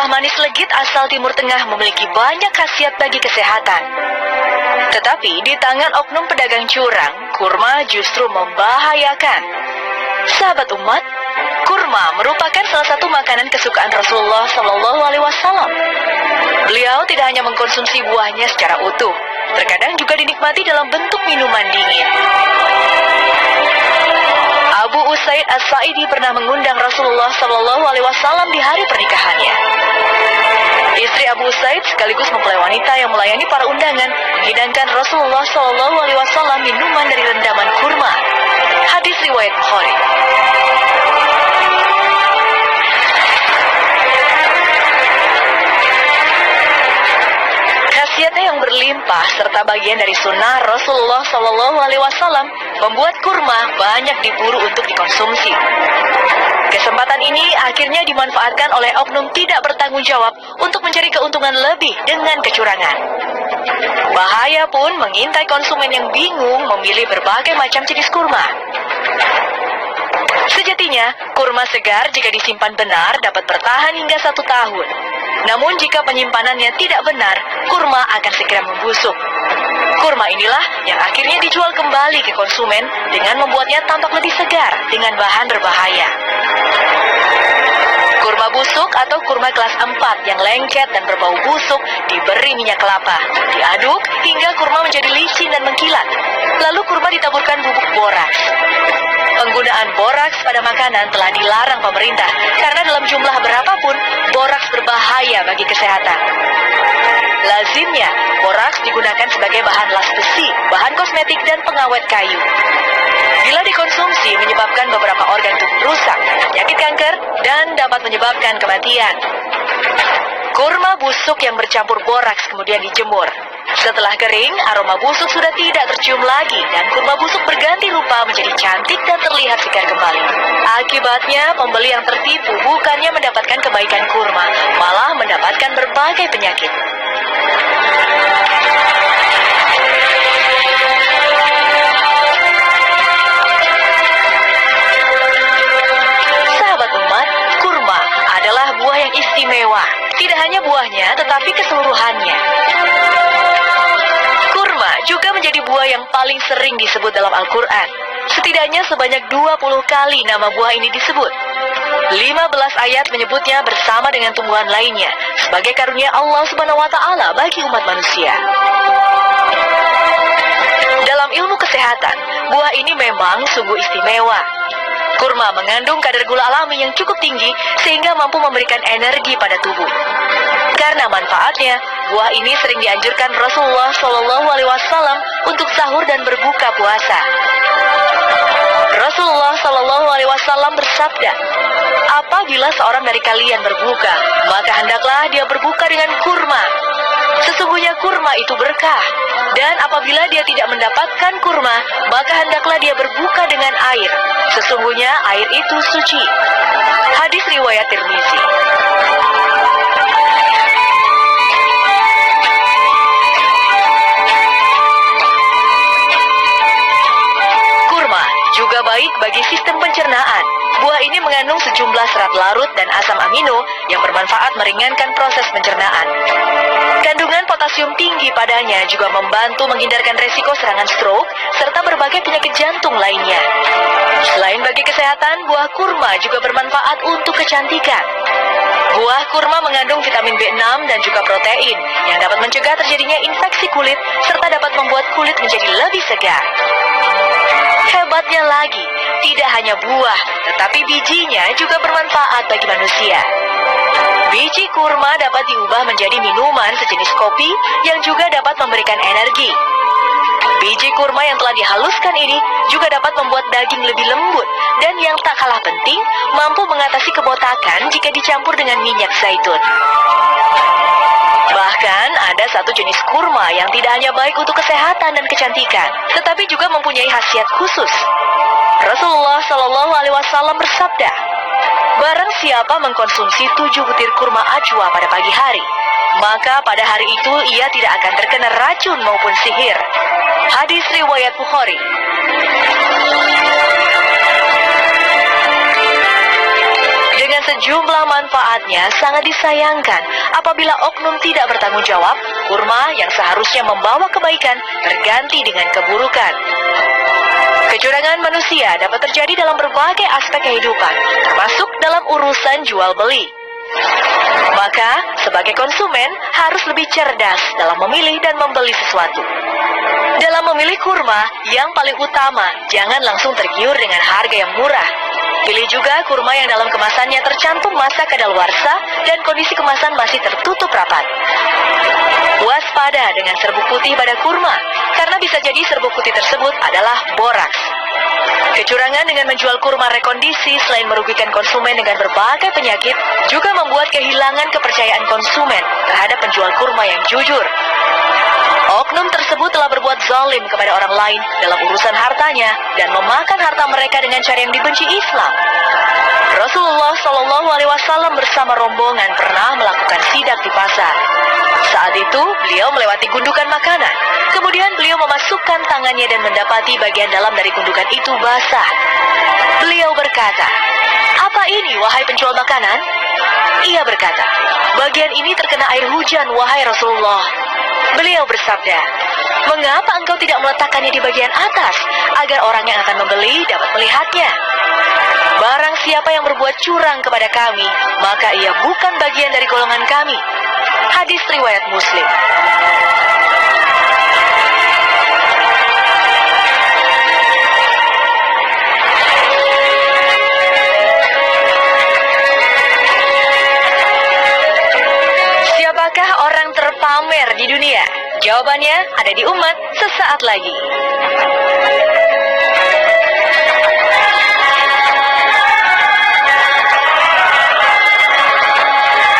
Buah manis legit asal Timur Tengah memiliki banyak khasiat bagi kesehatan. Tetapi di tangan oknum pedagang curang, kurma justru membahayakan. Sahabat umat, kurma merupakan salah satu makanan kesukaan Rasulullah Shallallahu Alaihi Wasallam. Beliau tidak hanya mengkonsumsi buahnya secara utuh, terkadang juga dinikmati dalam bentuk minuman dingin. Abu Usaid As-Sa'idi pernah mengundang Rasulullah Shallallahu Alaihi Wasallam di hari pernikahannya. Istri Abu Usaid sekaligus mempelai wanita yang melayani para undangan menghidangkan Rasulullah Shallallahu Alaihi Wasallam minuman dari rendaman kurma. Hadis riwayat Bukhari. Khasiatnya yang berlimpah serta bagian dari sunnah Rasulullah Shallallahu Alaihi Wasallam membuat kurma banyak diburu untuk dikonsumsi. Kesempatan ini akhirnya dimanfaatkan oleh oknum tidak bertanggung jawab untuk mencari keuntungan lebih dengan kecurangan. Bahaya pun mengintai konsumen yang bingung memilih berbagai macam jenis kurma. Sejatinya, kurma segar jika disimpan benar dapat bertahan hingga 1 tahun. Namun jika penyimpanannya tidak benar, kurma akan segera membusuk. Kurma inilah yang akhirnya dijual kembali ke konsumen dengan membuatnya tampak lebih segar dengan bahan berbahaya. Kurma busuk atau kurma kelas 4 yang lengket dan berbau busuk diberi minyak kelapa, diaduk hingga kurma menjadi licin dan mengkilat. Lalu kurma ditaburkan bubuk boraks. Penggunaan boraks pada makanan telah dilarang pemerintah karena dalam jumlah berapapun boraks berbahaya bagi kesehatan. Lazimnya, boraks digunakan sebagai bahan las besi, bahan kosmetik dan pengawet kayu. Bila dikonsumsi menyebabkan beberapa organ tubuh rusak, penyakit kanker, dan dapat menyebabkan kematian. Kurma busuk yang bercampur boraks kemudian dijemur. Setelah kering, aroma busuk sudah tidak tercium lagi dan kurma busuk berganti rupa menjadi cantik dan terlihat segar kembali. Akibatnya, pembeli yang tertipu bukannya mendapatkan kebaikan kurma, malah mendapatkan berbagai penyakit. Sahabat umat, kurma adalah buah yang istimewa. Tidak hanya buahnya, tetapi keseluruhannya. Kurma juga menjadi buah yang paling sering disebut dalam Al-Quran. Setidaknya sebanyak 20 kali nama buah ini disebut. 15 ayat menyebutnya bersama dengan tumbuhan lainnya sebagai karunia Allah Subhanahu wa Ta'ala bagi umat manusia. Dalam ilmu kesehatan, buah ini memang sungguh istimewa. Kurma mengandung kadar gula alami yang cukup tinggi sehingga mampu memberikan energi pada tubuh. Karena manfaatnya, buah ini sering dianjurkan Rasulullah Shallallahu Alaihi Wasallam untuk sahur dan berbuka puasa. Rasulullah Shallallahu Alaihi Wasallam bersabda, apabila seorang dari kalian berbuka, maka hendaklah dia berbuka dengan kurma. Sesungguhnya kurma itu berkah, dan apabila dia tidak mendapatkan kurma, maka hendaklah dia berbuka dengan air. Sesungguhnya air itu suci. Hadis riwayat Tirmizi. Kurma juga baik bagi sistem pencernaan. Buah ini mengandung sejumlah serat larut dan asam amino yang bermanfaat meringankan proses pencernaan. Kandungan potasium tinggi padanya juga membantu menghindarkan resiko serangan stroke serta berbagai penyakit jantung lainnya. Selain bagi kesehatan, buah kurma juga bermanfaat untuk kecantikan. Buah kurma mengandung vitamin B6 dan juga protein yang dapat mencegah terjadinya infeksi kulit serta dapat membuat kulit menjadi lebih segar. Hebatnya lagi, tidak hanya buah, tetapi bijinya juga bermanfaat bagi manusia. Biji kurma dapat diubah menjadi minuman sejenis kopi yang juga dapat memberikan energi. Biji kurma yang telah dihaluskan ini juga dapat membuat daging lebih lembut dan yang tak kalah penting, mampu mengatasi kebotakan jika dicampur dengan minyak zaitun. Bahkan ada satu jenis kurma yang tidak hanya baik untuk kesehatan dan kecantikan, tetapi juga mempunyai khasiat khusus. Rasulullah Shallallahu Alaihi Wasallam bersabda, barang siapa mengkonsumsi 7 butir kurma ajwa pada pagi hari, maka pada hari itu ia tidak akan terkena racun maupun sihir. Hadis riwayat Bukhari. Dengan sejumlah karena manfaatnya sangat disayangkan apabila oknum tidak bertanggung jawab, kurma yang seharusnya membawa kebaikan terganti dengan keburukan. Kecurangan manusia dapat terjadi dalam berbagai aspek kehidupan, termasuk dalam urusan jual beli. Maka, sebagai konsumen harus lebih cerdas dalam memilih dan membeli sesuatu. Dalam memilih kurma, yang paling utama, jangan langsung tergiur dengan harga yang murah. Pilih juga kurma yang dalam kemasannya tercantum masa kadaluarsa dan kondisi kemasan masih tertutup rapat. Waspada dengan serbuk putih pada kurma, karena bisa jadi serbuk putih tersebut adalah boraks. Kecurangan dengan menjual kurma rekondisi selain merugikan konsumen dengan berbagai penyakit, juga membuat kehilangan kepercayaan konsumen terhadap penjual kurma yang jujur. Oknum tersebut telah berbuat zalim kepada orang lain dalam urusan hartanya dan memakan harta mereka dengan cara yang dibenci Islam. Rasulullah Shallallahu Alaihi Wasallam bersama rombongan pernah melakukan sidak di pasar. Saat itu, beliau melewati gundukan makanan. Kemudian beliau memasukkan tangannya dan mendapati bagian dalam dari gundukan itu basah. Beliau berkata, "Apa ini, wahai penjual makanan?" Ia berkata, "Bagian ini terkena air hujan, wahai Rasulullah." Beliau bersabda, "Mengapa engkau tidak meletakkannya di bagian atas, agar orang yang akan membeli dapat melihatnya? Barang siapa yang berbuat curang kepada kami, maka ia bukan bagian dari golongan kami." Hadis riwayat Muslim. Siapakah orang terpamer di dunia? Jawabannya ada di umat sesaat lagi.